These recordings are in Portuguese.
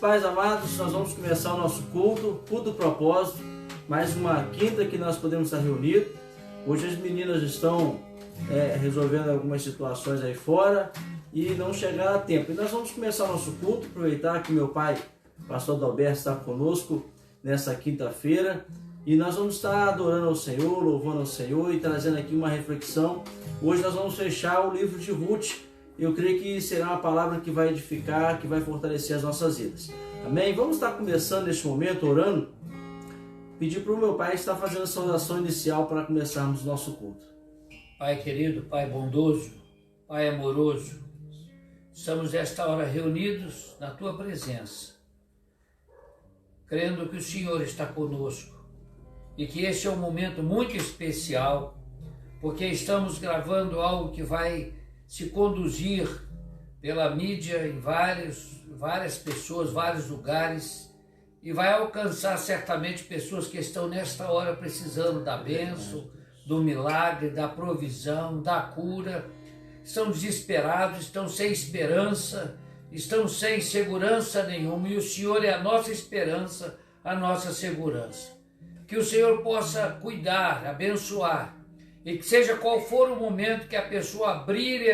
Pais amados, nós vamos começar o nosso culto do propósito, mais uma quinta que nós podemos estar reunidos. Hoje as meninas estão resolvendo algumas situações aí fora e não chegaram a tempo. E nós vamos começar o nosso culto, aproveitar que meu pai, pastor Adalberto, está conosco nessa quinta-feira e nós vamos estar adorando ao Senhor, louvando ao Senhor e trazendo aqui uma reflexão. Hoje nós vamos fechar o livro de Ruth. Eu creio que será uma palavra que vai edificar, que vai fortalecer as nossas vidas. Amém? Vamos estar começando neste momento orando. Pedir para o meu pai estar fazendo essa oração inicial para começarmos o nosso culto. Pai querido, Pai bondoso, Pai amoroso, estamos esta hora reunidos na Tua presença, crendo que o Senhor está conosco e que este é um momento muito especial, porque estamos gravando algo que vai se conduzir pela mídia em várias pessoas, vários lugares, e vai alcançar certamente pessoas que estão nesta hora precisando da bênção, do milagre, da provisão, da cura, estão desesperados, estão sem esperança, estão sem segurança nenhuma, e o Senhor é a nossa esperança, a nossa segurança. Que o Senhor possa cuidar, abençoar, e que seja qual for o momento que a pessoa abrir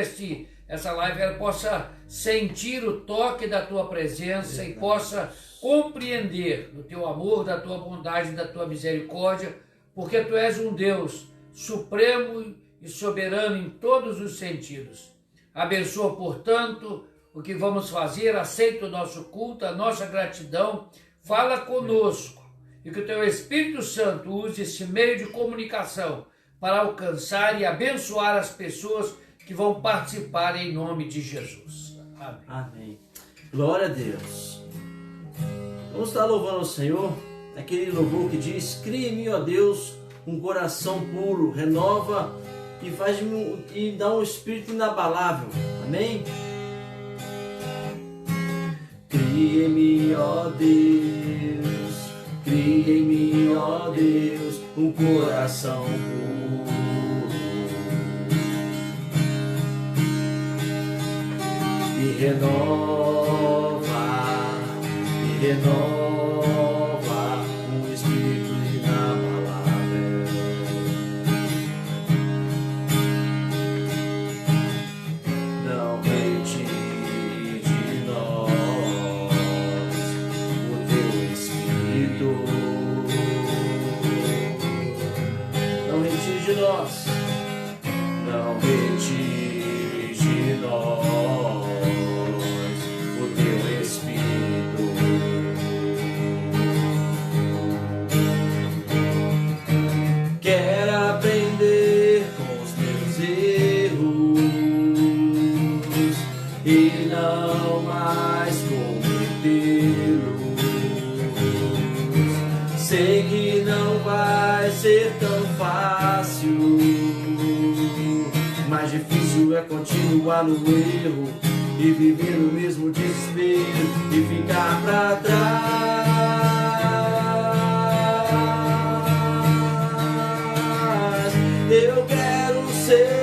essa live, ela possa sentir o toque da Tua presença e possa compreender do Teu amor, da Tua bondade, da Tua misericórdia, porque Tu és um Deus supremo e soberano em todos os sentidos. Abençoa, portanto, o que vamos fazer, aceita o nosso culto, a nossa gratidão, fala conosco e que o Teu Espírito Santo use esse meio de comunicação para alcançar e abençoar as pessoas que vão participar em nome de Jesus. Amém. Amém. Glória a Deus. Vamos estar louvando ao Senhor, aquele louvor que diz: cria em mim, ó Deus, um coração puro, renova e dá um espírito inabalável. Amém? Cria em mim, ó Deus, cria em mim, ó Deus, um coração puro. Me renova, um espírito inabalável. Não retire de nós o Teu Espírito. Não retire de nós, não retire de nós o Teu Espírito. Quero aprender com os meus erros e não mais cometê-los. Sei que não vai ser tão fácil, mais difícil é continuar no erro e viver no mesmo desespero e ficar pra trás. Eu quero ser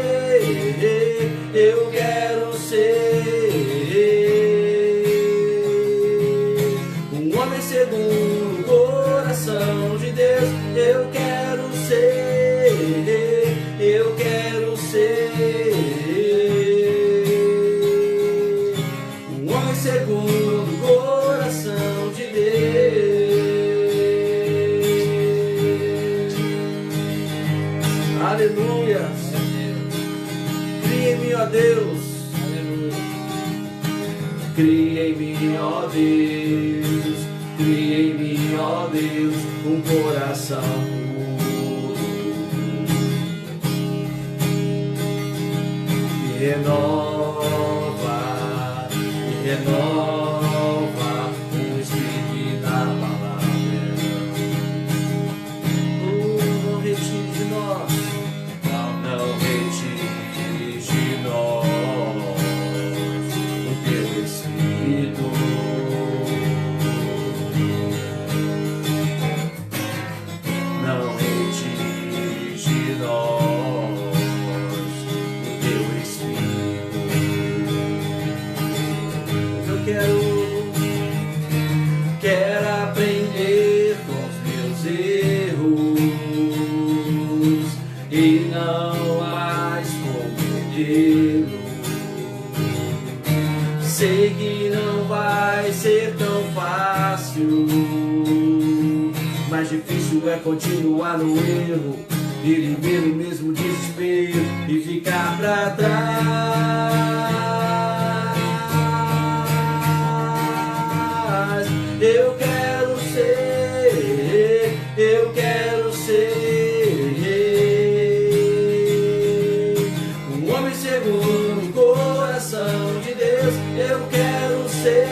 um homem segundo o coração de Deus. Eu quero ser um homem segundo o coração de Deus. Aleluia. Cria em mim, ó Deus. Cria em mim, ó Deus. Cria em mim, ó Deus, um coração puro. Me renova, um espírito inabalável. Não retire de nós, não retire de nós o Teu Espírito. Não retire de nós o Teu Espírito. difícil é continuar no erro e viver o mesmo desespero e ficar pra trás. Eu quero ser um homem segundo o coração de Deus. Eu quero ser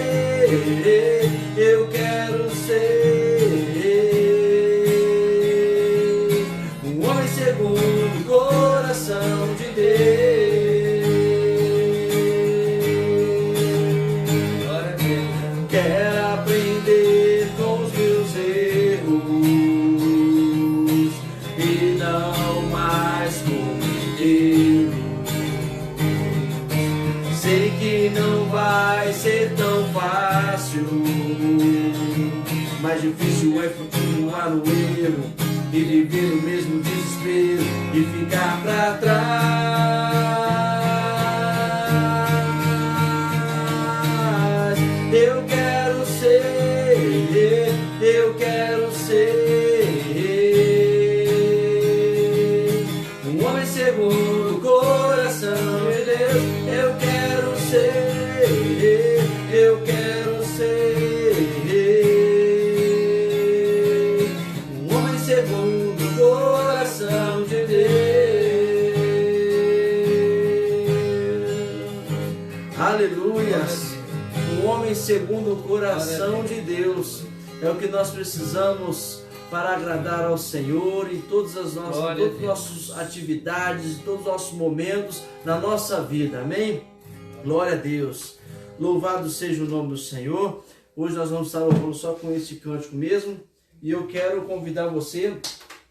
um homem segundo o coração de Deus. Glória a Deus. Quero aprender com os meus erros e não mais cometê-los. Sei que não vai ser tão fácil, mais difícil é continuar no erro e viver o mesmo desespero e ficar pra trás. Eu quero ser um homem segundo o coração de Deus. Eu quero ser um homem segundo o coração de Deus. Aleluias! Um homem segundo o coração de Deus é o que nós precisamos para agradar ao Senhor em todas as nossas atividades, em todos os nossos momentos na nossa vida. Amém? Glória a Deus. Louvado seja o nome do Senhor. Hoje nós vamos estar louvando só com este cântico mesmo. E eu quero convidar você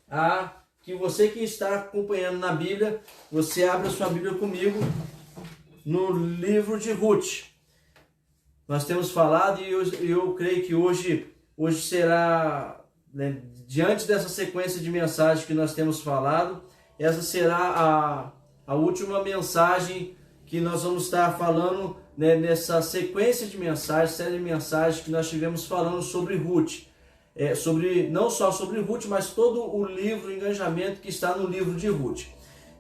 a que você que está acompanhando na Bíblia, você abra sua Bíblia comigo no livro de Ruth. Nós temos falado e eu creio que hoje será, né, diante dessa sequência de mensagens que nós temos falado, essa será a última mensagem que nós vamos estar falando, né, nessa sequência de mensagens, série de mensagens que nós tivemos falando sobre Ruth. Não só sobre Ruth, mas todo o livro, o engajamento que está no livro de Ruth.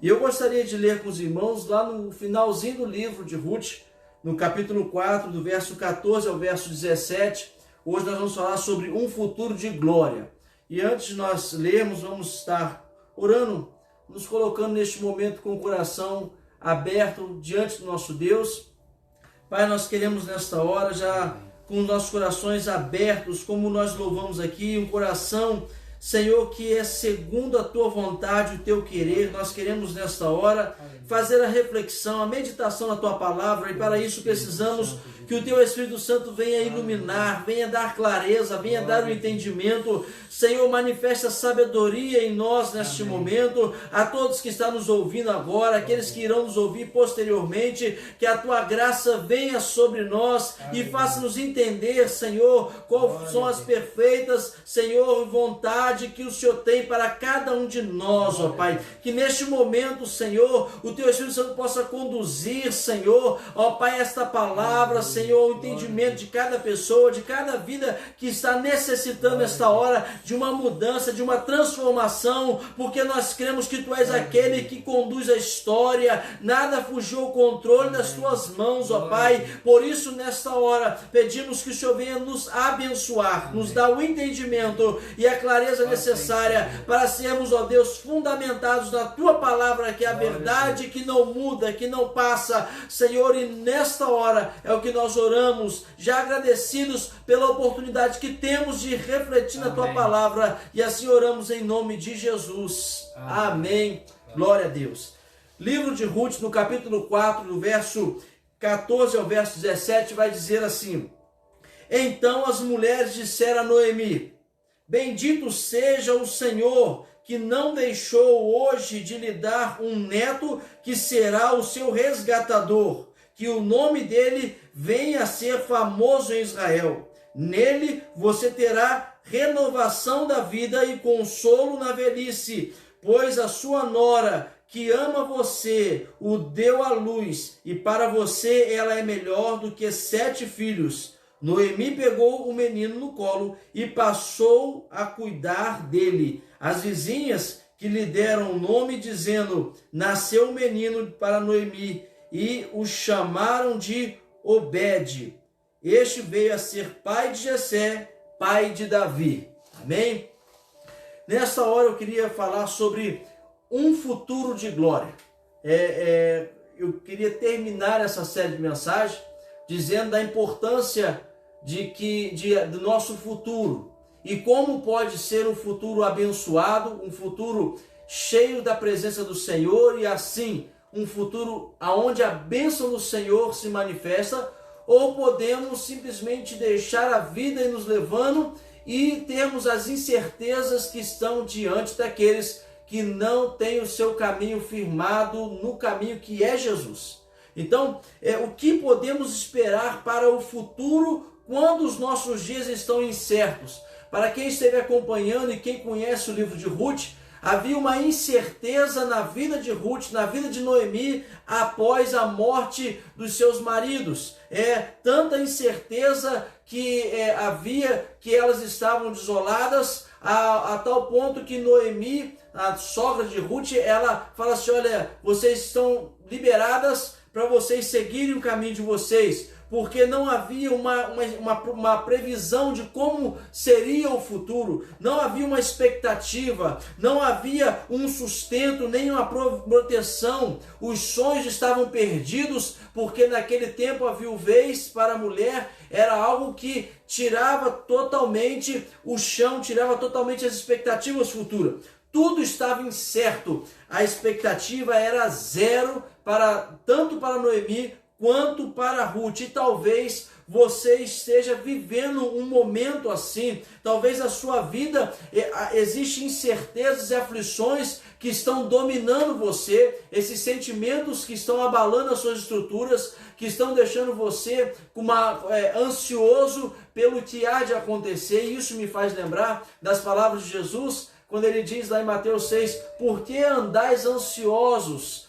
E eu gostaria de ler com os irmãos lá no finalzinho do livro de Ruth, no capítulo 4, do verso 14 ao verso 17. Hoje nós vamos falar sobre um futuro de glória. E antes de nós lermos, vamos estar orando, nos colocando neste momento com o coração aberto diante do nosso Deus. Pai, nós queremos nesta hora, já com os nossos corações abertos, como nós louvamos aqui, um coração, Senhor, que é segundo a Tua vontade, o Teu querer. Nós queremos nesta hora fazer a reflexão, a meditação na Tua palavra, e para isso precisamos que o Teu Espírito Santo venha iluminar, venha dar clareza, venha dar o entendimento. Senhor, manifesta sabedoria em nós neste momento, a todos que estão nos ouvindo agora, aqueles que irão nos ouvir posteriormente, que a Tua graça venha sobre nós e faça-nos entender, Senhor, quais são as perfeitas, Senhor, vontade que o Senhor tem para cada um de nós, ó Pai. Que neste momento, Senhor, o Teu Espírito Santo possa conduzir, Senhor, ó Pai, esta palavra, Senhor, o entendimento de cada pessoa, de cada vida que está necessitando esta hora de uma mudança, de uma transformação, porque nós cremos que Tu és aquele que conduz a história, nada fugiu ao controle das Tuas mãos, ó Pai. Por isso, nesta hora, pedimos que o Senhor venha nos abençoar, nos dar o entendimento e a clareza necessária para sermos, ó Deus, fundamentados na Tua palavra, que é a verdade que não muda, que não passa, Senhor. E nesta hora é o que nós oramos, já agradecidos pela oportunidade que temos de refletir na Tua palavra, e assim oramos em nome de Jesus. Amém. Glória a Deus. Livro de Ruth, no capítulo 4, no verso 14 ao verso 17, vai dizer assim: Então as mulheres disseram a Noemi: Bendito seja o Senhor, que não deixou hoje de lhe dar um neto que será o seu resgatador, que o nome dele venha a ser famoso em Israel. Nele você terá renovação da vida e consolo na velhice, pois a sua nora, que ama você, o deu à luz, e para você ela é melhor do que 7 filhos. Noemi pegou o menino no colo e passou a cuidar dele. As vizinhas que lhe deram o nome, dizendo: nasceu um menino para Noemi, e o chamaram de Obed. Este veio a ser pai de Jessé, pai de Davi. Amém? Nessa hora eu queria falar sobre um futuro de glória. Eu queria terminar essa série de mensagens dizendo da importância do nosso futuro e como pode ser um futuro abençoado, um futuro cheio da presença do Senhor e assim um futuro onde a bênção do Senhor se manifesta, ou podemos simplesmente deixar a vida ir nos levando e termos as incertezas que estão diante daqueles que não têm o seu caminho firmado no caminho que é Jesus. Então, o que podemos esperar para o futuro quando os nossos dias estão incertos? Para quem esteve acompanhando e quem conhece o livro de Ruth, havia uma incerteza na vida de Ruth, na vida de Noemi, após a morte dos seus maridos. Tanta incerteza que havia que elas estavam desoladas, a tal ponto que Noemi, a sogra de Ruth, ela fala assim: olha, vocês estão liberadas para vocês seguirem o caminho de vocês, porque não havia uma previsão de como seria o futuro, não havia uma expectativa, não havia um sustento, nem uma proteção. Os sonhos estavam perdidos, porque naquele tempo a viuvez para a mulher era algo que tirava totalmente o chão, tirava totalmente as expectativas futuras. Tudo estava incerto, a expectativa era zero, tanto para Noemi quanto para Ruth. E talvez você esteja vivendo um momento assim, talvez a sua vida existem incertezas e aflições que estão dominando você, esses sentimentos que estão abalando as suas estruturas, que estão deixando você ansioso pelo que há de acontecer. E isso me faz lembrar das palavras de Jesus, quando ele diz lá em Mateus 6, por que andais ansiosos?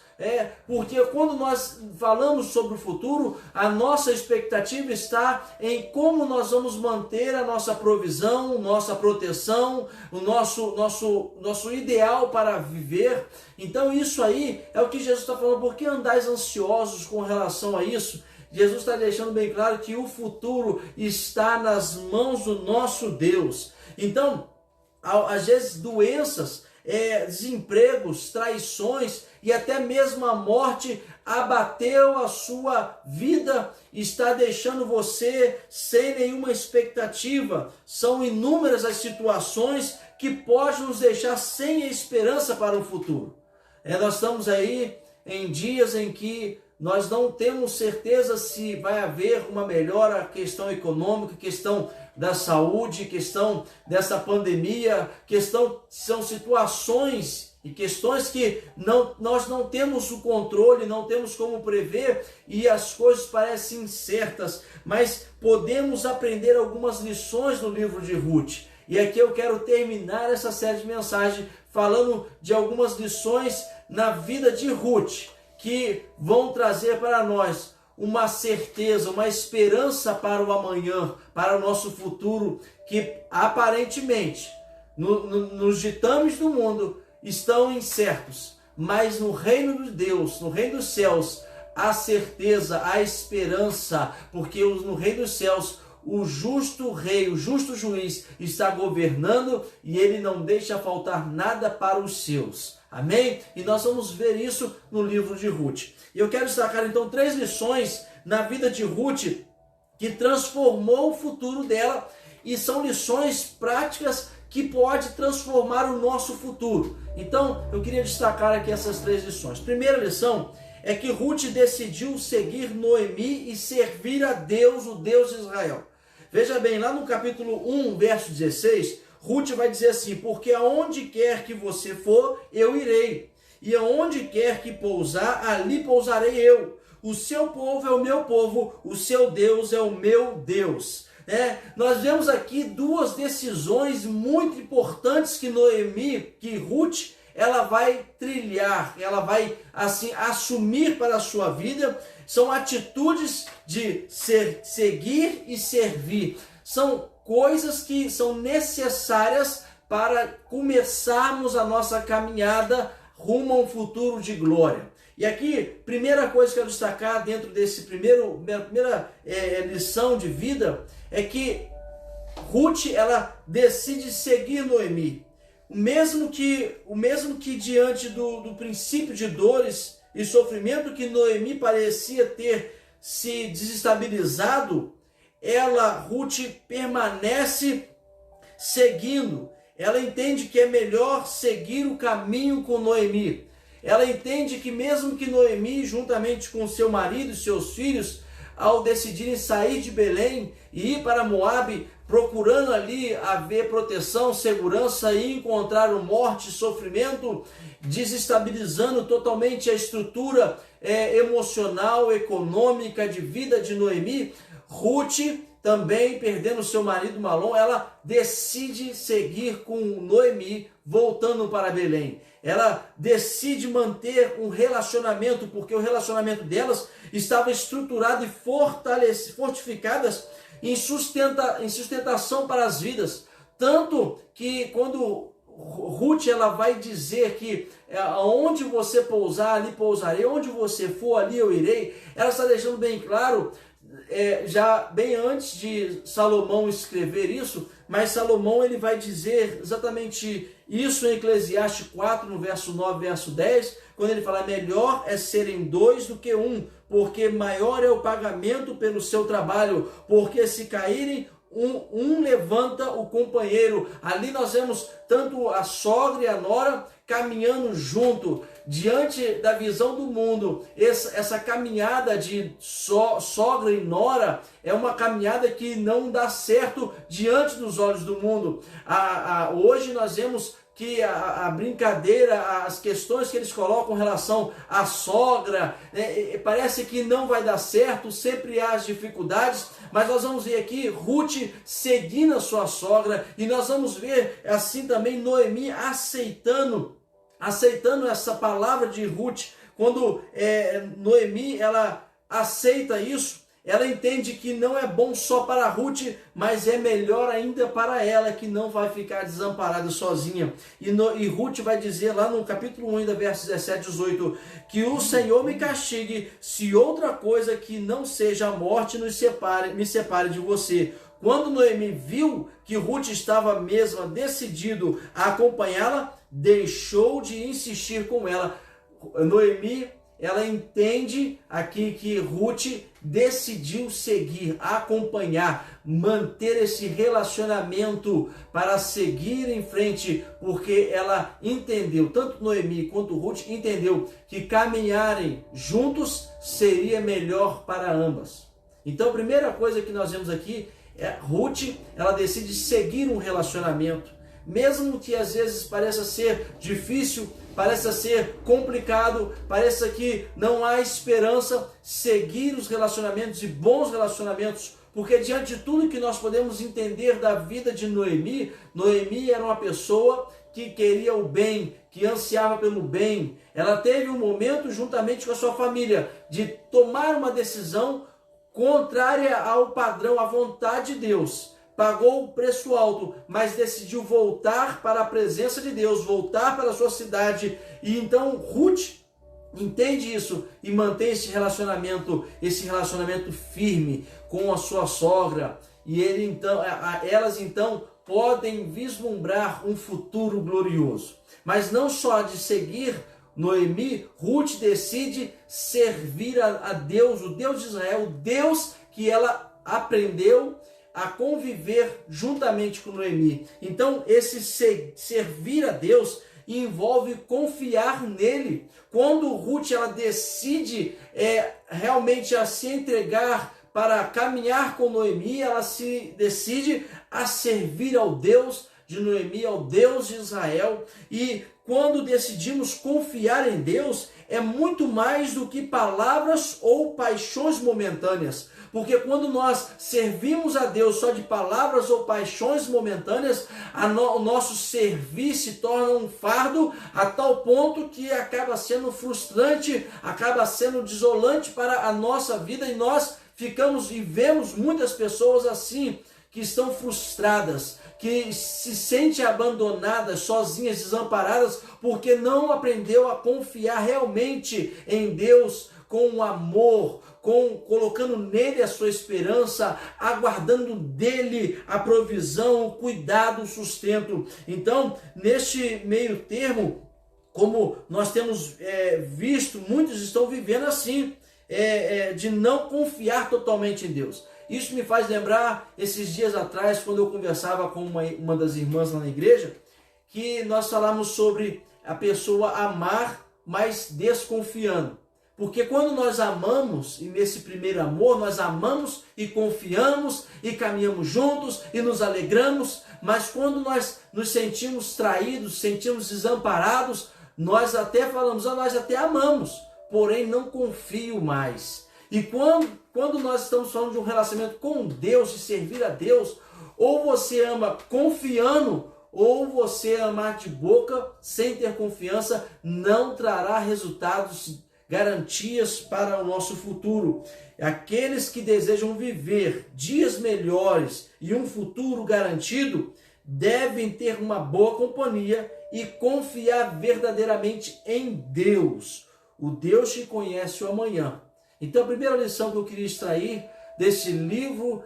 Porque quando nós falamos sobre o futuro, a nossa expectativa está em como nós vamos manter a nossa provisão, nossa proteção, o nosso ideal para viver. Então isso aí é o que Jesus está falando. Por que andais ansiosos com relação a isso? Jesus está deixando bem claro que o futuro está nas mãos do nosso Deus. Então, às vezes doenças, desempregos, traições e até mesmo a morte abateu a sua vida, está deixando você sem nenhuma expectativa. São inúmeras as situações que podem nos deixar sem esperança para o futuro. Nós estamos aí em dias em que nós não temos certeza se vai haver uma melhora, questão econômica, questão da saúde, questão dessa pandemia, são situações e questões que nós não temos o controle, não temos como prever e as coisas parecem incertas, mas podemos aprender algumas lições no livro de Ruth. E aqui eu quero terminar essa série de mensagens falando de algumas lições na vida de Ruth, que vão trazer para nós uma certeza, uma esperança para o amanhã, para o nosso futuro, que aparentemente nos ditames do mundo estão incertos, mas no reino de Deus, no reino dos céus, há certeza, há esperança, porque no reino dos céus o justo rei, o justo juiz está governando e ele não deixa faltar nada para os seus. Amém? E nós vamos ver isso no livro de Ruth. E eu quero destacar então 3 lições na vida de Ruth que transformou o futuro dela, e são lições práticas que pode transformar o nosso futuro. Então eu queria destacar aqui essas 3 lições. Primeira lição é que Ruth decidiu seguir Noemi e servir a Deus, o Deus de Israel. Veja bem, lá no capítulo 1, verso 16, Ruth vai dizer assim: porque aonde quer que você for, eu irei, e aonde quer que pousar, ali pousarei eu. O seu povo é o meu povo, o seu Deus é o meu Deus. Nós vemos aqui 2 decisões muito importantes que Ruth ela vai trilhar, ela vai assim assumir para a sua vida, são atitudes de seguir e servir. São coisas que são necessárias para começarmos a nossa caminhada rumo a um futuro de glória. E aqui, primeira coisa que eu quero destacar dentro desse primeira lição de vida é que Ruth, ela decide seguir Noemi. O mesmo que diante do princípio de dores e sofrimento que Noemi parecia ter se desestabilizado, Ruth permanece seguindo. Ela entende que é melhor seguir o caminho com Noemi. Ela entende que mesmo que Noemi, juntamente com seu marido e seus filhos, ao decidirem sair de Belém e ir para Moabe, procurando ali haver proteção, segurança e encontrar morte e sofrimento, desestabilizando totalmente a estrutura emocional, econômica de vida de Noemi, Ruth, também perdendo seu marido Malom, ela decide seguir com Noemi, voltando para Belém. Ela decide manter um relacionamento, porque o relacionamento delas estava estruturado e fortificadas em sustentação para as vidas. Tanto que quando Ruth ela vai dizer que aonde você pousar, ali pousarei, onde você for, ali eu irei, ela está deixando bem claro, já bem antes de Salomão escrever isso, mas Salomão ele vai dizer exatamente isso em Eclesiastes 4, no verso 9, verso 10, quando ele fala: melhor é serem dois do que um, porque maior é o pagamento pelo seu trabalho, porque se caírem, um levanta o companheiro. Ali nós vemos tanto a sogra e a nora caminhando junto, diante da visão do mundo. Essa caminhada de sogra e nora é uma caminhada que não dá certo diante dos olhos do mundo. Hoje nós vemos que a brincadeira, as questões que eles colocam em relação à sogra, parece que não vai dar certo, sempre há as dificuldades, mas nós vamos ver aqui Ruth seguindo a sua sogra, e nós vamos ver assim também Noemi aceitando essa palavra de Ruth. Quando Noemi ela aceita isso, ela entende que não é bom só para Ruth, mas é melhor ainda para ela, que não vai ficar desamparada sozinha. E Ruth vai dizer lá no capítulo 1, versos 17 e 18, que o Senhor me castigue, se outra coisa que não seja a morte me separe de você. Quando Noemi viu que Ruth estava mesmo decidido a acompanhá-la, deixou de insistir com ela. Noemi, ela entende aqui que Ruth decidiu seguir, acompanhar, manter esse relacionamento para seguir em frente, porque ela entendeu, tanto Noemi quanto Ruth entendeu que caminharem juntos seria melhor para ambas. Então a primeira coisa que nós vemos aqui é Ruth, ela decide seguir um relacionamento, mesmo que às vezes pareça ser difícil, pareça ser complicado, pareça que não há esperança, seguir os relacionamentos e bons relacionamentos, porque diante de tudo que nós podemos entender da vida de Noemi, Noemi era uma pessoa que queria o bem, que ansiava pelo bem. Ela teve um momento, juntamente com a sua família, de tomar uma decisão contrária ao padrão, à vontade de Deus. Pagou o preço alto, mas decidiu voltar para a presença de Deus, voltar para a sua cidade. E então Ruth entende isso e mantém esse relacionamento firme com a sua sogra. E elas então podem vislumbrar um futuro glorioso. Mas não só de seguir Noemi, Ruth decide servir a Deus, o Deus de Israel, o Deus que ela aprendeu a conviver juntamente com Noemi. Então esse servir a Deus envolve confiar nele. Quando Ruth ela decide realmente a se entregar para caminhar com Noemi, ela se decide a servir ao Deus de Noemi, ao Deus de Israel. E quando decidimos confiar em Deus, é muito mais do que palavras ou paixões momentâneas, Porque quando nós servimos a Deus só de palavras ou paixões momentâneas, o nosso servir se torna um fardo a tal ponto que acaba sendo frustrante, acaba sendo desolante para a nossa vida, e nós ficamos e vemos muitas pessoas assim, que estão frustradas, que se sentem abandonadas, sozinhas, desamparadas, porque não aprendeu a confiar realmente em Deus com amor, colocando nele a sua esperança, aguardando dele a provisão, o cuidado, o sustento. Então, neste meio termo, como nós temos visto, muitos estão vivendo assim, de não confiar totalmente em Deus. Isso me faz lembrar, esses dias atrás, quando eu conversava com uma das irmãs lá na igreja, que nós falamos sobre a pessoa amar, mas desconfiando. Porque quando nós amamos, e nesse primeiro amor, nós amamos e confiamos e caminhamos juntos e nos alegramos, mas quando nós nos sentimos traídos, sentimos desamparados, nós até falamos, nós até amamos, porém não confio mais. E quando nós estamos falando de um relacionamento com Deus, de servir a Deus, ou você ama confiando, ou você amar de boca sem ter confiança, não trará resultados, garantias para o nosso futuro. Aqueles que desejam viver dias melhores e um futuro garantido, devem ter uma boa companhia e confiar verdadeiramente em Deus, o Deus que conhece o amanhã. Então, a primeira lição que eu queria extrair desse livro,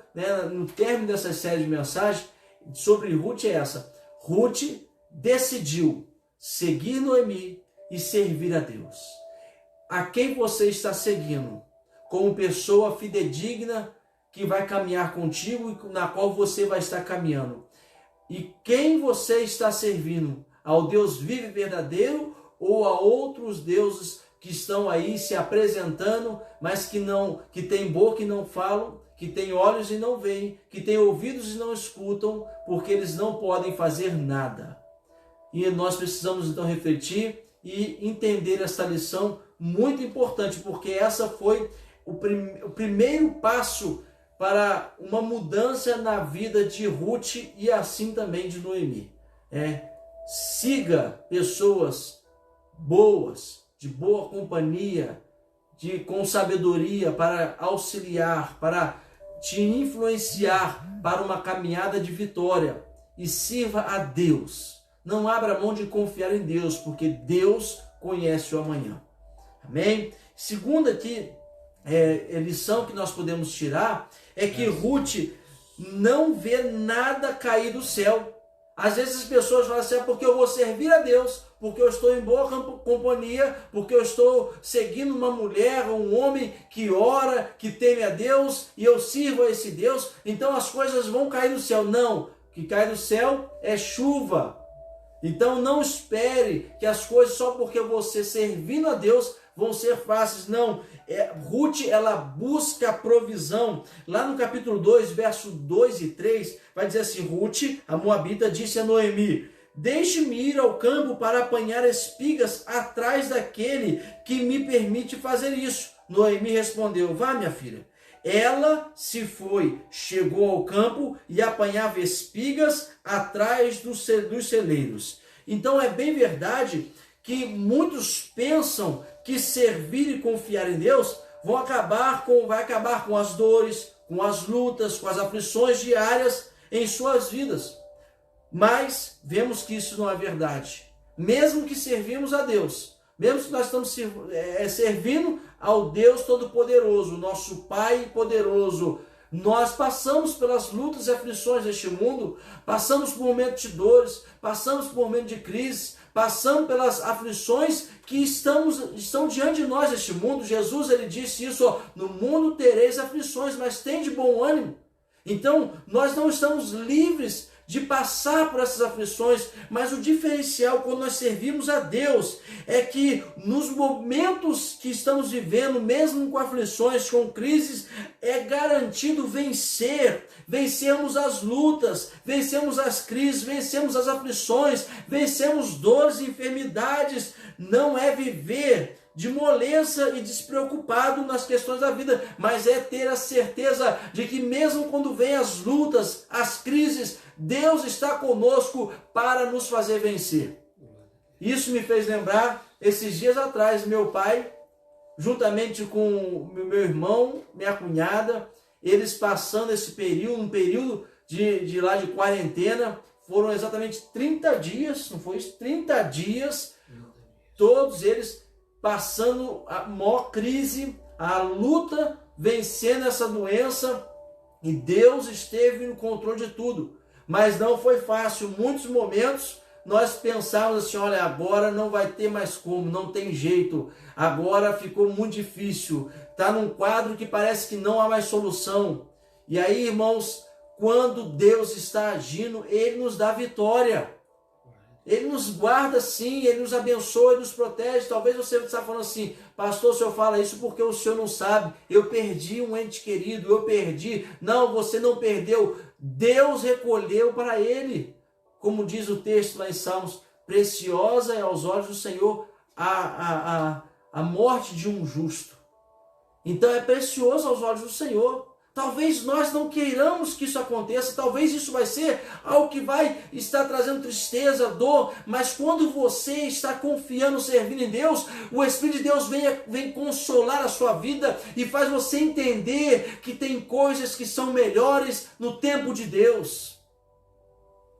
no término dessa série de mensagens sobre Ruth é essa. Ruth decidiu seguir Noemi e servir a Deus. A quem você está seguindo? Como pessoa fidedigna que vai caminhar contigo e na qual você vai estar caminhando. E quem você está servindo? Ao Deus vivo e verdadeiro ou a outros deuses que estão aí se apresentando, mas que tem boca e não falam, que tem olhos e não veem, que tem ouvidos e não escutam, porque eles não podem fazer nada. E nós precisamos então refletir e entender esta lição muito importante, porque essa foi o primeiro passo para uma mudança na vida de Ruth e assim também de Noemi. Siga pessoas boas, de boa companhia, com sabedoria para auxiliar, para te influenciar para uma caminhada de vitória, e sirva a Deus. Não abra mão de confiar em Deus, porque Deus conhece o amanhã. Amém? Segunda aqui, lição que nós podemos tirar é que Ruth não vê nada cair do céu. Às vezes as pessoas falam assim, porque eu vou servir a Deus, porque eu estou em boa companhia, porque eu estou seguindo uma mulher, um homem que ora, que teme a Deus, e eu sirvo a esse Deus, então as coisas vão cair do céu. Não, o que cai do céu é chuva. Então não espere que as coisas, só porque você servindo a Deus, vão ser fáceis. Não, Ruth, ela busca a provisão. Lá no capítulo 2, verso 2 e 3, vai dizer assim, Ruth, a moabita, disse a Noemi, deixe-me ir ao campo para apanhar espigas atrás daquele que me permite fazer isso. Noemi respondeu, vá minha filha. Ela se foi, chegou ao campo e apanhava espigas atrás dos celeiros. Então é bem verdade que muitos pensam que servir e confiar em Deus vai acabar com as dores, com as lutas, com as aflições diárias em suas vidas. Mas vemos que isso não é verdade. Mesmo que servimos a Deus, mesmo que nós estamos servindo ao Deus Todo-Poderoso, nosso Pai poderoso, nós passamos pelas lutas e aflições deste mundo, passamos por momentos de dores, passamos por momentos de crise, passamos pelas aflições que estão diante de nós neste mundo. Jesus, ele disse isso, no mundo tereis aflições, mas tende bom ânimo. Então, nós não estamos livres de passar por essas aflições, mas o diferencial quando nós servimos a Deus é que nos momentos que estamos vivendo, mesmo com aflições, com crises, é garantido vencermos as lutas, vencemos as crises, vencemos as aflições, vencemos dores e enfermidades, não é viver de moleza e despreocupado nas questões da vida, mas é ter a certeza de que mesmo quando vem as lutas, as crises, Deus está conosco para nos fazer vencer. Isso me fez lembrar, esses dias atrás, meu pai, juntamente com meu irmão, minha cunhada, eles passando esse período, um período de lá de quarentena, foram exatamente 30 dias, não foi isso? 30 dias, todos eles passando a maior crise, a luta, vencendo essa doença, e Deus esteve no controle de tudo. Mas não foi fácil. Muitos momentos nós pensávamos assim, olha, agora não vai ter mais como, não tem jeito, agora ficou muito difícil, está num quadro que parece que não há mais solução. E aí, irmãos, quando Deus está agindo, Ele nos dá vitória. Ele nos guarda sim, Ele nos abençoa, Ele nos protege. Talvez você está falando assim, pastor, o senhor fala isso porque o senhor não sabe. Eu perdi um ente querido, eu perdi. Não, você não perdeu. Deus recolheu para Ele. Como diz o texto lá em Salmos, preciosa é aos olhos do Senhor a morte de um justo. Então é precioso aos olhos do Senhor. Talvez nós não queiramos que isso aconteça, talvez isso vai ser algo que vai estar trazendo tristeza, dor, mas quando você está confiando, servindo em Deus, o Espírito de Deus vem consolar a sua vida e faz você entender que tem coisas que são melhores no tempo de Deus.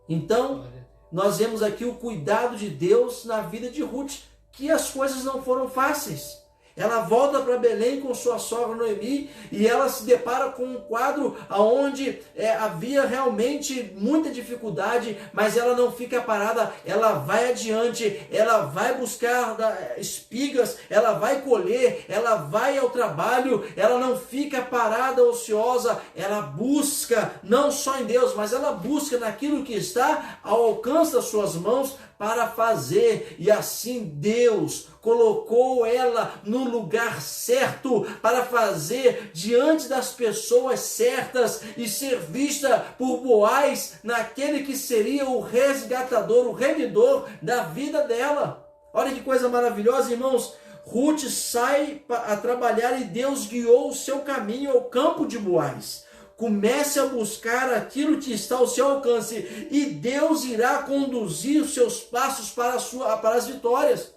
Então, nós vemos aqui o cuidado de Deus na vida de Ruth, que as coisas não foram fáceis. Ela volta para Belém com sua sogra Noemi e ela se depara com um quadro onde havia realmente muita dificuldade, mas ela não fica parada, ela vai adiante, ela vai buscar espigas, ela vai colher, ela vai ao trabalho, ela não fica parada, ociosa, ela busca não só em Deus, mas ela busca naquilo que está ao alcance das suas mãos para fazer, e assim Deus colocou ela no lugar certo para fazer diante das pessoas certas e ser vista por Boaz naquele que seria o resgatador, o remidor da vida dela. Olha que coisa maravilhosa, irmãos. Ruth sai a trabalhar e Deus guiou o seu caminho ao campo de Boaz. Comece a buscar aquilo que está ao seu alcance e Deus irá conduzir os seus passos para as vitórias.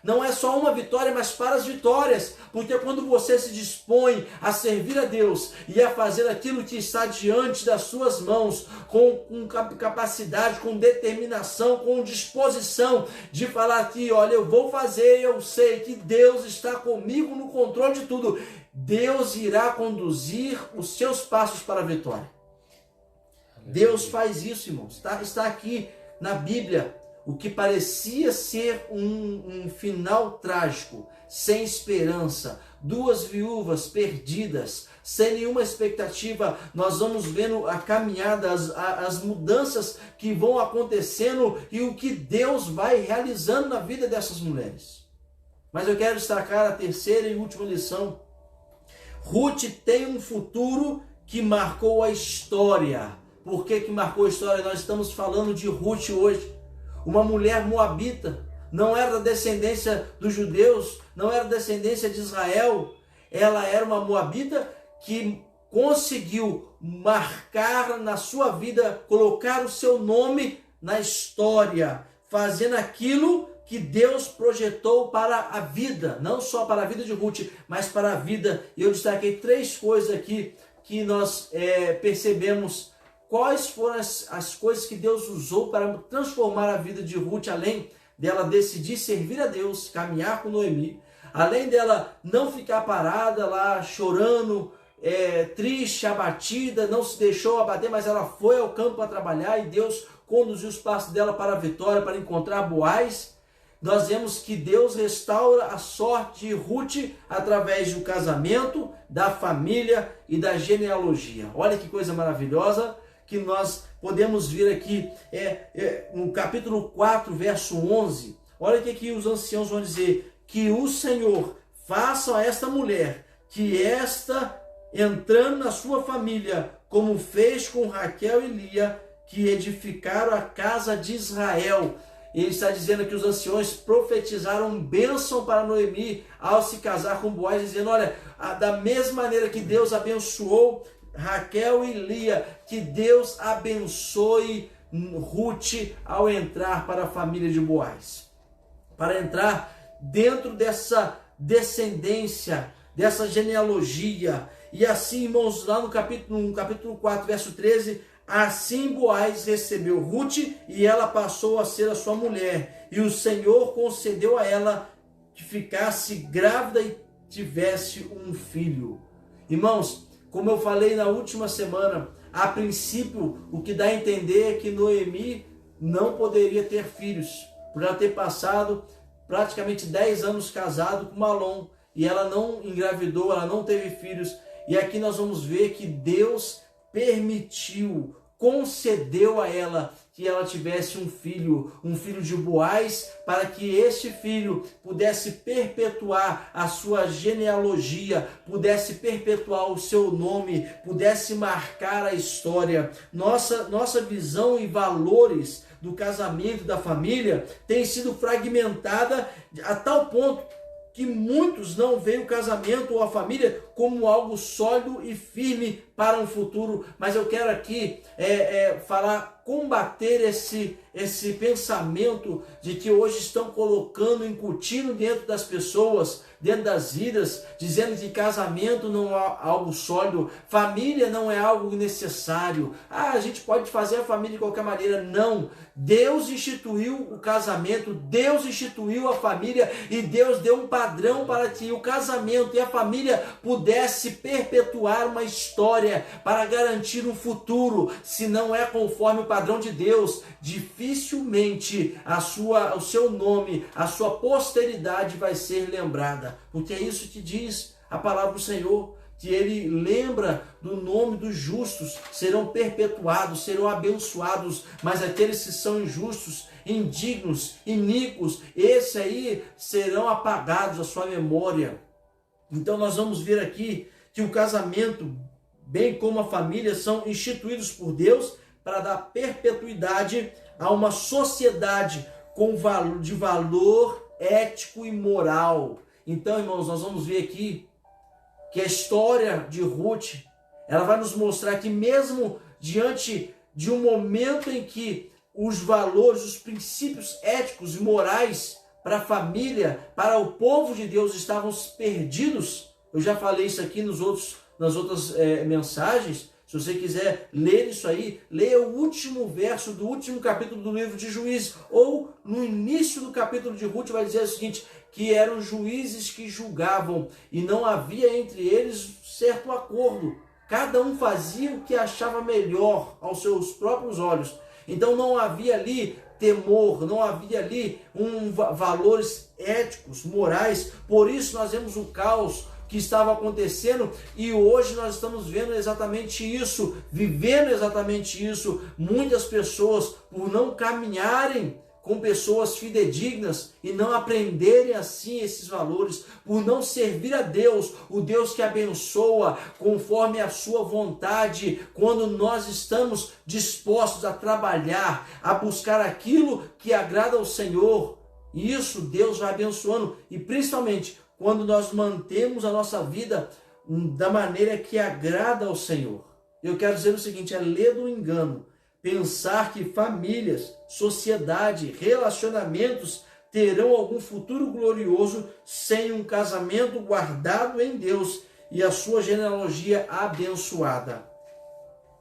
Não é só uma vitória, mas para as vitórias, porque quando você se dispõe a servir a Deus e a fazer aquilo que está diante das suas mãos, com capacidade, com determinação, com disposição de falar que, olha, eu vou fazer, eu sei que Deus está comigo no controle de tudo, Deus irá conduzir os seus passos para a vitória. Deus faz isso, irmãos. Está aqui na Bíblia. O que parecia ser um final trágico, sem esperança, duas viúvas perdidas, sem nenhuma expectativa, nós vamos vendo a caminhada, as mudanças que vão acontecendo e o que Deus vai realizando na vida dessas mulheres. Mas eu quero destacar a terceira e última lição. Ruth tem um futuro que marcou a história. Por que marcou a história? Nós estamos falando de Ruth hoje. Uma mulher moabita, não era da descendência dos judeus, não era descendência de Israel. Ela era uma moabita que conseguiu marcar na sua vida, colocar o seu nome na história, fazendo aquilo que Deus projetou para a vida, não só para a vida de Ruth, mas para a vida. E eu destaquei 3 coisas aqui que nós percebemos. Quais foram as coisas que Deus usou para transformar a vida de Ruth, além dela decidir servir a Deus, caminhar com Noemi, além dela não ficar parada lá chorando, triste, abatida, não se deixou abater, mas ela foi ao campo para trabalhar e Deus conduziu os passos dela para a vitória, para encontrar Boaz. Nós vemos que Deus restaura a sorte de Ruth através do casamento, da família e da genealogia. Olha que coisa maravilhosa que nós podemos ver aqui no capítulo 4, verso 11. Olha o que os anciãos vão dizer: que o Senhor faça a esta mulher, que esta, entrando na sua família, como fez com Raquel e Lia, que edificaram a casa de Israel. Ele está dizendo que os anciões profetizaram bênção para Noemi ao se casar com Boaz, dizendo, olha, da mesma maneira que Deus abençoou Raquel e Lia, que Deus abençoe Ruth ao entrar para a família de Boaz, para entrar dentro dessa descendência, dessa genealogia. E assim, irmãos, lá no capítulo 4, verso 13, assim Boaz recebeu Ruth e ela passou a ser a sua mulher. E o Senhor concedeu a ela que ficasse grávida e tivesse um filho. Irmãos, como eu falei na última semana, a princípio o que dá a entender é que Noemi não poderia ter filhos, por ela ter passado praticamente 10 anos casado com Malom, e ela não engravidou, ela não teve filhos. E aqui nós vamos ver que Deus permitiu, concedeu a ela que ela tivesse um filho de Boaz, para que este filho pudesse perpetuar a sua genealogia, pudesse perpetuar o seu nome, pudesse marcar a história. Nossa visão e valores do casamento, da família, tem sido fragmentada a tal ponto que muitos não veem o casamento ou a família como algo sólido e firme para um futuro. Mas eu quero aqui combater esse pensamento de que hoje estão colocando, incutindo dentro das pessoas, dentro das vidas, dizendo que casamento não é algo sólido, família não é algo necessário. A gente pode fazer a família de qualquer maneira. Não. Deus instituiu o casamento, Deus instituiu a família, e Deus deu um padrão para que o casamento e a família pudesse perpetuar uma história, para garantir um futuro. Se não é conforme o padrão de Deus, dificilmente o seu nome, a sua posteridade vai ser lembrada, porque é isso que diz a palavra do Senhor, que ele lembra do nome dos justos, serão perpetuados, serão abençoados, mas aqueles que são injustos, indignos, iníquos, esses aí serão apagados a sua memória. Então nós vamos ver aqui que o casamento, bem como a família, são instituídos por Deus para dar perpetuidade a uma sociedade de valor ético e moral. Então, irmãos, nós vamos ver aqui que a história de Ruth, ela vai nos mostrar que mesmo diante de um momento em que os valores, os princípios éticos e morais para a família, para o povo de Deus estavam perdidos, eu já falei isso aqui nas outras mensagens. Se você quiser ler isso aí, leia o último verso do último capítulo do livro de Juízes, ou no início do capítulo de Ruth vai dizer o seguinte, que eram juízes que julgavam e não havia entre eles certo acordo. Cada um fazia o que achava melhor aos seus próprios olhos. Então não havia ali temor, não havia ali valores éticos, morais. Por isso nós vemos o caos que estava acontecendo, e hoje nós estamos vendo exatamente isso, vivendo exatamente isso. Muitas pessoas, por não caminharem com pessoas fidedignas e não aprenderem assim esses valores, por não servir a Deus, o Deus que abençoa conforme a sua vontade, quando nós estamos dispostos a trabalhar, a buscar aquilo que agrada ao Senhor, isso Deus vai abençoando, e principalmente quando nós mantemos a nossa vida da maneira que agrada ao Senhor. Eu quero dizer o seguinte, é ler do engano pensar que famílias, sociedade, relacionamentos terão algum futuro glorioso sem um casamento guardado em Deus e a sua genealogia abençoada.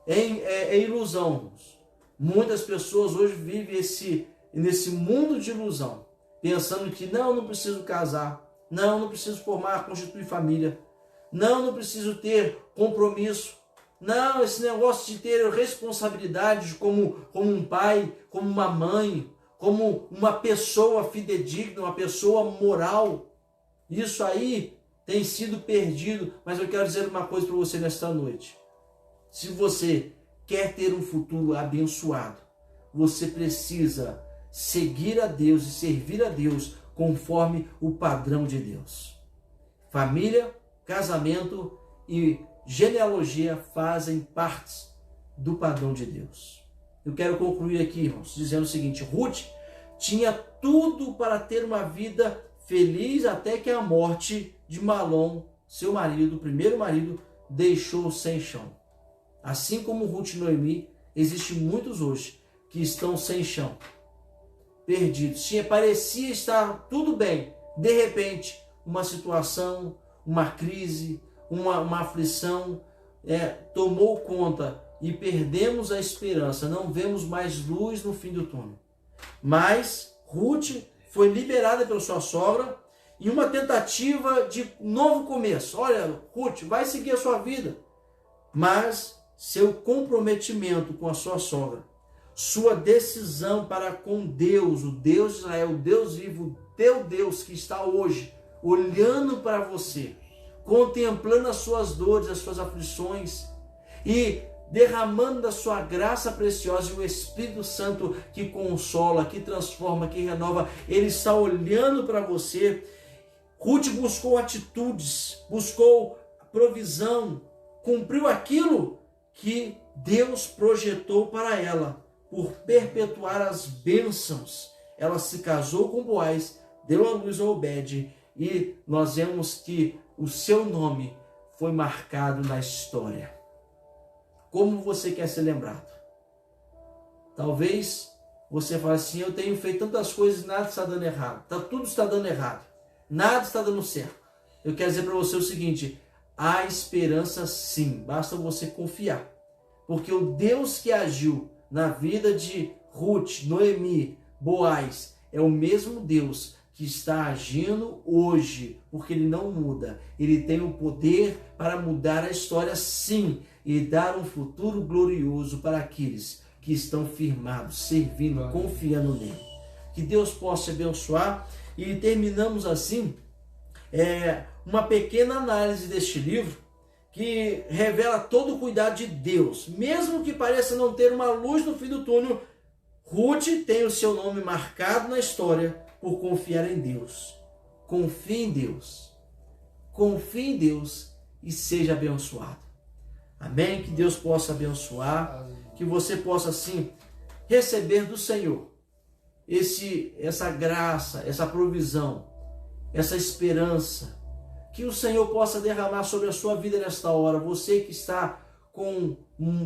É ilusão. Muitas pessoas hoje vivem nesse mundo de ilusão, pensando que não preciso casar, não preciso constituir família, não preciso ter compromisso. Não, esse negócio de ter responsabilidade como um pai, como uma mãe, como uma pessoa fidedigna, uma pessoa moral, isso aí tem sido perdido. Mas eu quero dizer uma coisa para você nesta noite. Se você quer ter um futuro abençoado, você precisa seguir a Deus e servir a Deus conforme o padrão de Deus. Família, casamento e genealogia fazem parte do padrão de Deus. Eu quero concluir aqui, irmãos, dizendo o seguinte: Ruth tinha tudo para ter uma vida feliz, até que a morte de Malom, seu marido, o primeiro marido, deixou sem chão. Assim como Ruth e Noemi, existem muitos hoje que estão sem chão, perdidos. Parecia estar tudo bem, de repente, uma situação, uma crise, uma aflição tomou conta e perdemos a esperança, não vemos mais luz no fim do túnel. Mas Ruth foi liberada pela sua sogra em uma tentativa de novo começo. Olha, Ruth, vai seguir a sua vida. Mas seu comprometimento com a sua sogra, sua decisão para com Deus, o Deus de Israel, o Deus vivo, o teu Deus que está hoje olhando para você, contemplando as suas dores, as suas aflições e derramando da sua graça preciosa, e o Espírito Santo que consola, que transforma, que renova, ele está olhando para você. Ruth buscou atitudes, buscou provisão, cumpriu aquilo que Deus projetou para ela, por perpetuar as bênçãos. Ela se casou com Boaz, deu à luz a Obed, e nós vemos que o seu nome foi marcado na história. Como você quer ser lembrado? Talvez você fale assim: eu tenho feito tantas coisas, nada está dando errado. Tudo está dando errado. Nada está dando certo. Eu quero dizer para você o seguinte: há esperança sim, basta você confiar. Porque o Deus que agiu na vida de Ruth, Noemi, Boaz, é o mesmo Deus que está agindo hoje, porque ele não muda. Ele tem o poder para mudar a história sim, e dar um futuro glorioso para aqueles que estão firmados, servindo, confiando nele. Que Deus possa te abençoar. E terminamos assim uma pequena análise deste livro, que revela todo o cuidado de Deus. Mesmo que pareça não ter uma luz no fim do túnel, Ruth tem o seu nome marcado na história por confiar em Deus. Confie em Deus. Confie em Deus e seja abençoado. Amém? Que Deus possa abençoar, que você possa assim receber do Senhor essa graça, essa provisão, essa esperança, que o Senhor possa derramar sobre a sua vida nesta hora. Você que está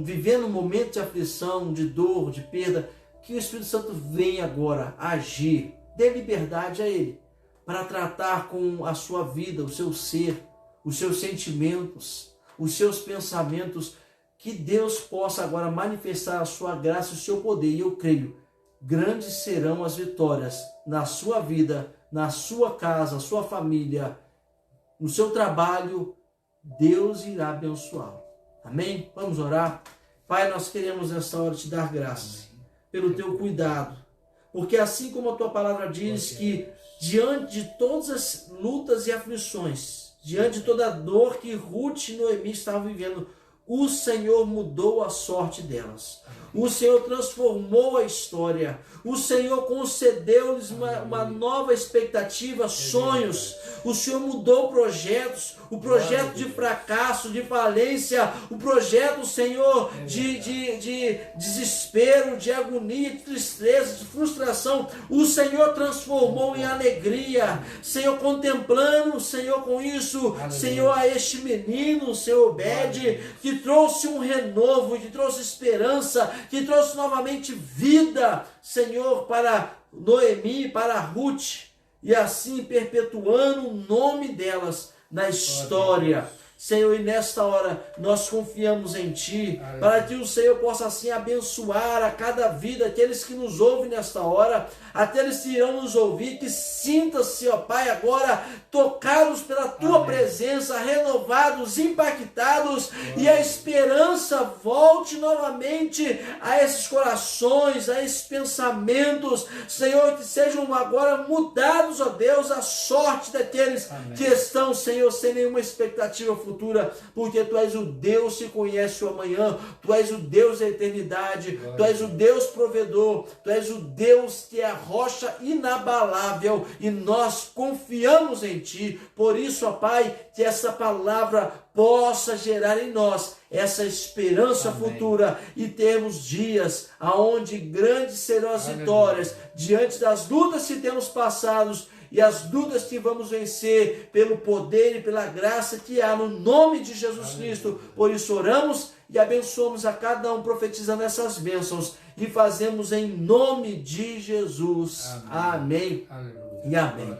vivendo um momento de aflição, de dor, de perda, que o Espírito Santo venha agora agir, dê liberdade a Ele, para tratar com a sua vida, o seu ser, os seus sentimentos, os seus pensamentos, que Deus possa agora manifestar a sua graça e o seu poder. E eu creio, grandes serão as vitórias na sua vida, na sua casa, sua família, no seu trabalho. Deus irá abençoá-lo. Amém? Vamos orar. Pai, nós queremos nesta hora te dar graças pelo teu cuidado, porque assim como a tua palavra diz que diante de todas as lutas e aflições, diante de toda a dor que Ruth e Noemi estavam vivendo, o Senhor mudou a sorte delas. O Senhor transformou a história. O Senhor concedeu-lhes uma nova expectativa, sonhos. O Senhor mudou projetos, o projeto de fracasso, de falência, o projeto, Senhor, de desespero, de agonia, de tristeza, de frustração. O Senhor transformou em alegria. Senhor, contemplando, Senhor, com isso, Senhor, a este menino, Senhor Obed, que trouxe um renovo, que trouxe esperança, que trouxe novamente vida, Senhor, para Noemi, para Ruth, e assim perpetuando o nome delas na história. Senhor, e nesta hora nós confiamos em Ti, para que o Senhor possa assim abençoar a cada vida, aqueles que nos ouvem nesta hora, aqueles que irão nos ouvir, que sinta-se, ó Pai, agora tocados pela Tua presença, renovados, impactados, e a esperança volte novamente a esses corações, a esses pensamentos, Senhor, que sejam agora mudados, ó Deus, a sorte daqueles que estão, Senhor, sem nenhuma expectativa futura, porque Tu és o Deus que conhece o amanhã, Tu és o Deus da eternidade, Tu és o Deus provedor, Tu és o Deus que é a rocha inabalável, e nós confiamos em Ti. Por isso, ó Pai, que essa palavra possa gerar em nós essa esperança futura, e termos dias aonde grandes serão as vitórias diante das lutas que temos passados e as lutas que vamos vencer pelo poder e pela graça que há no nome de Jesus Cristo. Por isso oramos e abençoamos a cada um, profetizando essas bênçãos, e fazemos em nome de Jesus. Amém. E amém.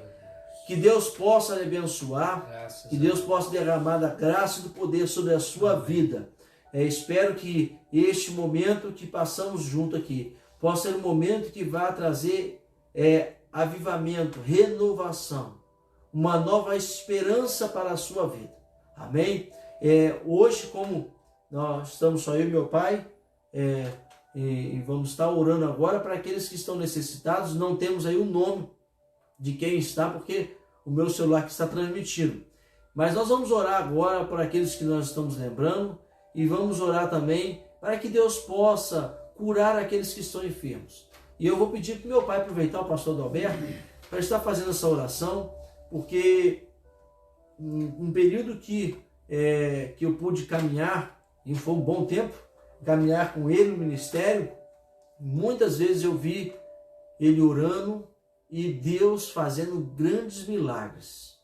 Que Deus possa lhe abençoar, que Deus possa derramar da graça e do poder sobre a sua vida. Espero que este momento que passamos junto aqui possa ser um momento que vá trazer avivamento, renovação, uma nova esperança para a sua vida. Amém? Hoje, como nós estamos só eu e meu pai, e vamos estar orando agora para aqueles que estão necessitados. Não temos aí o nome de quem está, porque o meu celular que está transmitindo. Mas nós vamos orar agora por aqueles que nós estamos lembrando, e vamos orar também para que Deus possa curar aqueles que estão enfermos. E eu vou pedir para o meu pai aproveitar, o pastor Adalberto, para estar fazendo essa oração, porque um período que eu pude caminhar, e foi um bom tempo, caminhar com ele no ministério, muitas vezes eu vi ele orando e Deus fazendo grandes milagres.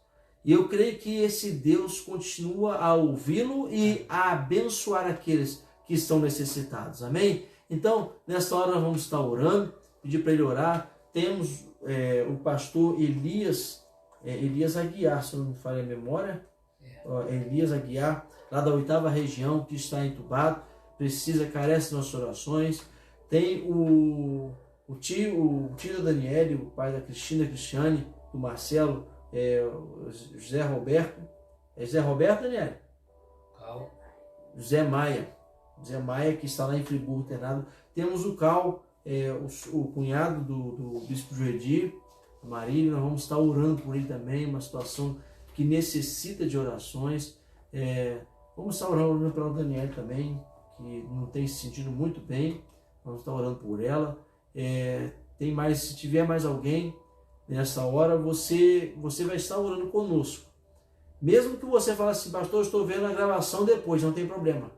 E eu creio que esse Deus continua a ouvi-lo e a abençoar aqueles que estão necessitados. Amém? Então, nesta hora nós vamos estar orando, pedir para ele orar. Temos o pastor Elias Aguiar, se eu não me falha a memória, Elias Aguiar, lá da 8ª região, que está entubado, carece de nossas orações. Tem o tio da Daniele, o pai da Cristina, Cristiane, do Marcelo, José Roberto. É José Roberto, Daniele? Cal. José Maia, que está lá em Friburgo, internado. Temos o Cal, o cunhado do bispo Joedir, Marília. Nós vamos estar orando por ele também, uma situação que necessita de orações. Vamos estar orando pela Daniele também, que não tem se sentido muito bem. Vamos estar orando por ela. Se tiver mais alguém nessa hora, você vai estar orando conosco. Mesmo que você fale assim, pastor, eu estou vendo a gravação depois, não tem problema.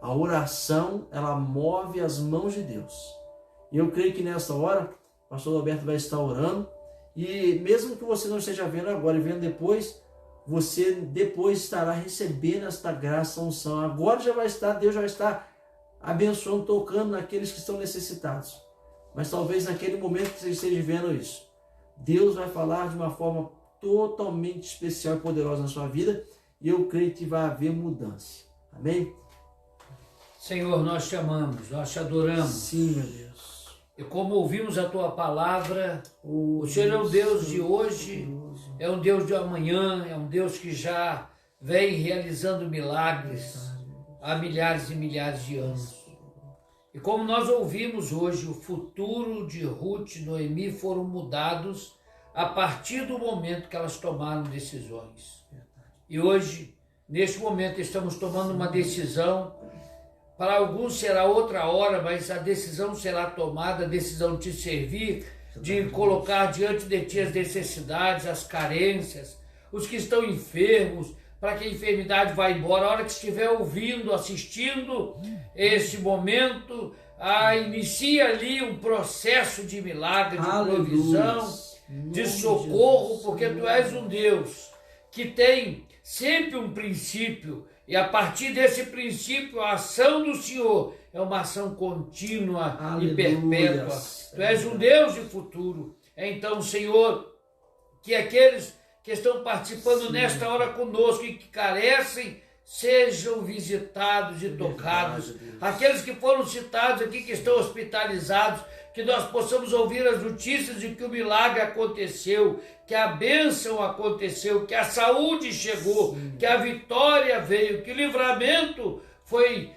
A oração, ela move as mãos de Deus. E eu creio que nessa hora, o pastor Roberto vai estar orando, e mesmo que você não esteja vendo agora e vendo depois, você depois estará recebendo esta graça, unção. Agora Deus já vai estar abençoando, tocando naqueles que estão necessitados. Mas talvez naquele momento que você esteja vendo isso, Deus vai falar de uma forma totalmente especial e poderosa na sua vida, e eu creio que vai haver mudança. Amém? Senhor, nós te amamos, nós te adoramos. Sim, meu Deus. E como ouvimos a tua palavra, o Senhor é um Deus de hoje, é um Deus de amanhã, é um Deus que já vem realizando milagres há milhares e milhares de anos. E como nós ouvimos hoje, o futuro de Ruth e Noemi foram mudados a partir do momento que elas tomaram decisões. E hoje, neste momento, estamos tomando uma decisão. Para alguns será outra hora, mas a decisão será tomada, a decisão de te servir, de colocar diante de ti as necessidades, as carências, os que estão enfermos, para que a enfermidade vá embora. A hora que estiver ouvindo, assistindo esse momento, inicia ali um processo de milagre, de provisão, de socorro, porque tu és um Deus que tem sempre um princípio, e a partir desse princípio, a ação do Senhor é uma ação contínua e perpétua. Tu és um Deus de futuro. Então, Senhor, que aqueles que estão participando nesta hora conosco e que carecem, sejam visitados e tocados. Aqueles que foram citados aqui, que estão hospitalizados, que nós possamos ouvir as notícias de que o milagre aconteceu, que a bênção aconteceu, que a saúde chegou, que a vitória veio, que o livramento foi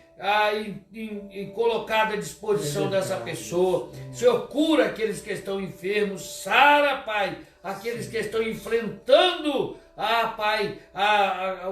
colocado à disposição dessa pessoa. Senhor, cura aqueles que estão enfermos, sara, Pai, aqueles que estão enfrentando Pai,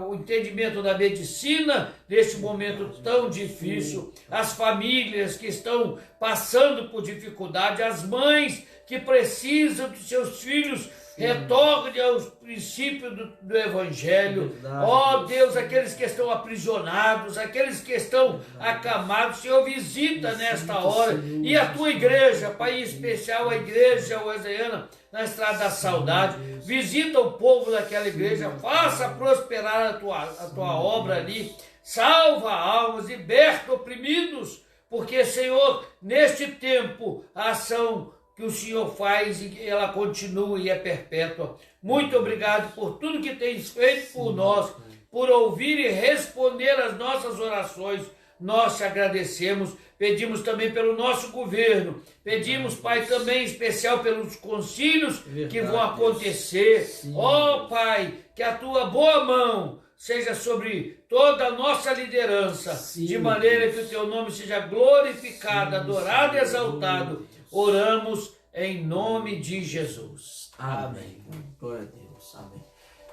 o entendimento da medicina neste momento tão difícil, as famílias que estão passando por dificuldade, as mães que precisam que seus filhos retorne aos princípios do Evangelho. Ó Deus, aqueles que estão aprisionados, aqueles que estão acamados, Senhor, visita nesta hora. E a tua igreja, Pai, em especial a igreja wesleyana na Estrada da Saudade, visita o povo daquela igreja, faça prosperar a tua obra ali, salva almas, liberta oprimidos, porque, Senhor, neste tempo, a ação que o Senhor faz e que ela continua e é perpétua. Muito obrigado por tudo que tens feito por nós, por ouvir e responder às nossas orações. Nós te agradecemos, pedimos também pelo nosso governo, pedimos, Pai, também em especial pelos concílios que vão acontecer. Ó Pai, que a tua boa mão seja sobre toda a nossa liderança, de maneira que o teu nome seja glorificado, adorado e exaltado. Oramos em nome de Jesus. Amém. Glória a Deus. Amém.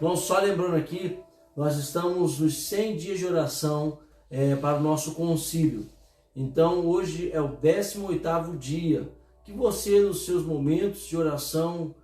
Bom, só lembrando aqui, nós estamos nos 100 dias de oração para o nosso concílio. Então, hoje é o 18º dia. Que você, nos seus momentos de oração,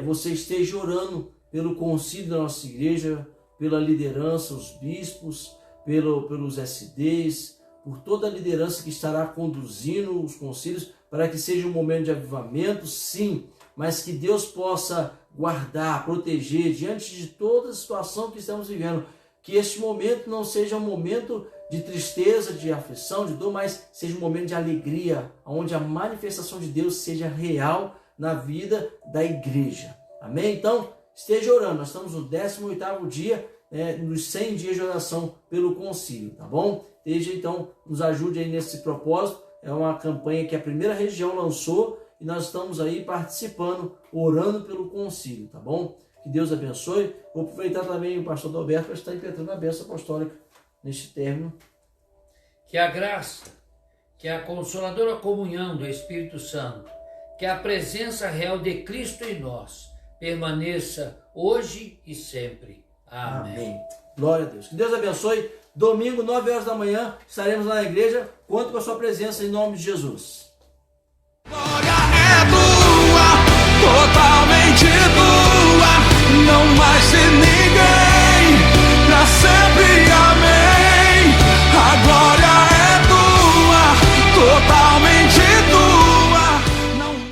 você esteja orando pelo concílio da nossa igreja, pela liderança, os bispos, pelos SDs, por toda a liderança que estará conduzindo os concílios, para que seja um momento de avivamento, sim, mas que Deus possa guardar, proteger diante de toda a situação que estamos vivendo. Que este momento não seja um momento de tristeza, de aflição, de dor, mas seja um momento de alegria, onde a manifestação de Deus seja real na vida da igreja. Amém? Então, esteja orando. Nós estamos no 18º dia, nos 100 dias de oração pelo concílio, tá bom? Esteja, então, nos ajude aí nesse propósito. É uma campanha que a primeira região lançou e nós estamos aí participando, orando pelo concílio, tá bom? Que Deus abençoe. Vou aproveitar também o pastor Adalberto para estar impetrando a bênção apostólica neste término. Que a graça, que a consoladora comunhão do Espírito Santo, que a presença real de Cristo em nós permaneça hoje e sempre. Amém. Amém. Glória a Deus. Que Deus abençoe. Domingo, 9 horas da manhã, estaremos lá na igreja. Conto com a sua presença em nome de Jesus.